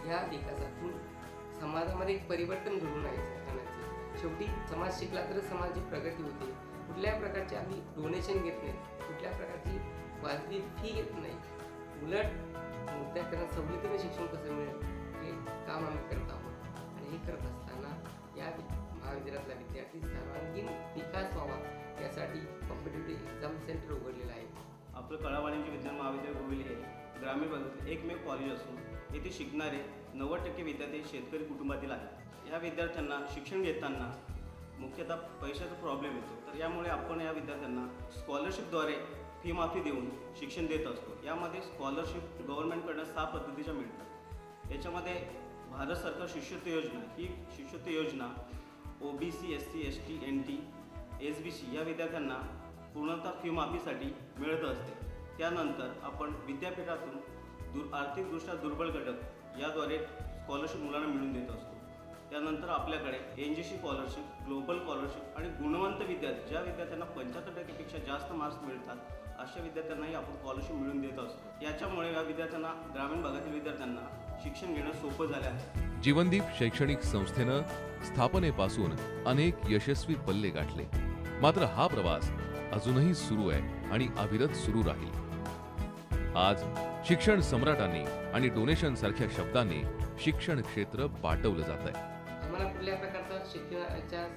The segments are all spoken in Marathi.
या विकासातून समाजामध्ये एक परिवर्तन घडून आणायचे। शेवटी समाज शिकला तर समाजाची प्रगती होते। कुठल्या प्रकारचे आम्ही डोनेशन घेत नाही, कुठल्या प्रकारची वाजवी फी घेत नाही, उलट विद्यार्थ्यांना सवलतीने शिक्षण कसं मिळेल हे काम आम्ही करत आहोत। आणि हे करत असताना या महाविद्यालयातला विद्यार्थी सर्वांगीण विकास व्हावा यासाठी कॉम्पिटिटिव्ह एक्झाम सेंटर उघडलेलं आहे। आपलं कला वाणिज्य विज्ञान महाविद्यालय गोविल हे ग्रामीण भागातील एकमेव कॉलेज असून येथे शिकणारे 90% विद्यार्थी शेतकरी कुटुंबातील आहेत। या विद्यार्थ्यांना शिक्षण घेताना मुख्यतः पैशाचा प्रॉब्लेम येतो, तर यामुळे आपण या विद्यार्थ्यांना स्कॉलरशिपद्वारे फी माफी देऊन शिक्षण देत असतो। यामध्ये स्कॉलरशिप गव्हर्नमेंटकडून 6 पद्धतीच्या मिळतात। याच्यामध्ये भारत सरकार शिष्यवृत्ती योजना ही शिष्यवृत्ती योजना OBC SC ST NT SBC या विद्यार्थ्यांना पूर्णतः फी माफीसाठी मिळत असते। त्यानंतर आपण विद्यापीठातून आर्थिकदृष्ट्या दुर्बल घटक याद्वारे स्कॉलरशिप मुलांना मिळवून देत असतो। त्यानंतर आपल्याकडे NGC स्कॉलरशिप, ग्लोबल स्कॉलरशिप आणि गुणवंत विद्यार्थी ज्या विद्यार्थ्यांना 75% जास्त मार्क्स मिळतात अशा विद्यार्थ्यांनाही आपण स्कॉलरशिप मिळवून देत असतो। याच्यामुळे या विद्यार्थ्यांना ग्रामीण भागातील विद्यार्थ्यांना शिक्षण घेणं सोपं झालं आहे। जीवनदीप शैक्षणिक संस्थेनं स्थापनेपासून अनेक यशस्वी पल्ले गाठले, मात्र हा प्रवास अजूनही सुरू आहे आणि अविरत सुरू राहील। आज शिक्षण सम्राटांनी आणि डोनेशन सारख्या शब्दांनी शिक्षण क्षेत्र पाटवलं जात आहे। आम्हाला कुठल्या प्रकारचा शिक्षणाच्या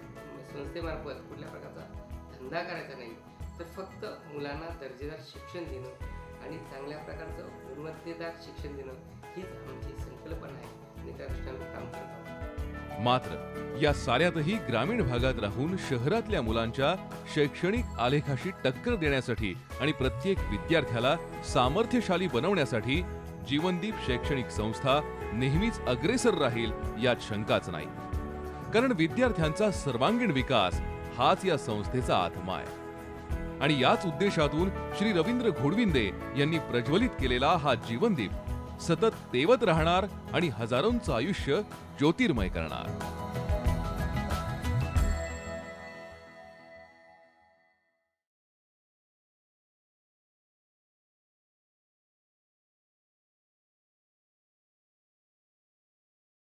संस्थेमार्फत कुठल्या प्रकारचा धंदा करायचा नाही, तर फक्त मुलांना दर्जेदार शिक्षण देणं आणि चांगल्या प्रकारचं गुणवत्तेदार शिक्षण देणं हीच आमची संकल्पना आहे आणि त्या दृष्टीने काम करत आहोत। मात्र या साऱ्यातही ग्रामीण भागात राहून शहरातल्या मुलांच्या शैक्षणिक आलेखाशी टक्कर देण्यासाठी आणि प्रत्येक विद्यार्थ्याला सामर्थ्यशाली बनवण्यासाठी जीवनदीप शैक्षणिक संस्था नेहमीच अग्रेसर राहील यात शंकाच नाही। कारण विद्यार्थ्यांचा सर्वांगीण विकास हाच या संस्थेचा आत्मा आहे आणि याच उद्देशातून श्री रवींद्र घोडविंदे यांनी प्रज्वलित केलेला हा जीवनदीप सतत तेवत राहणार आणि हजारोंचं आयुष्य ज्योतिर्मय करणार।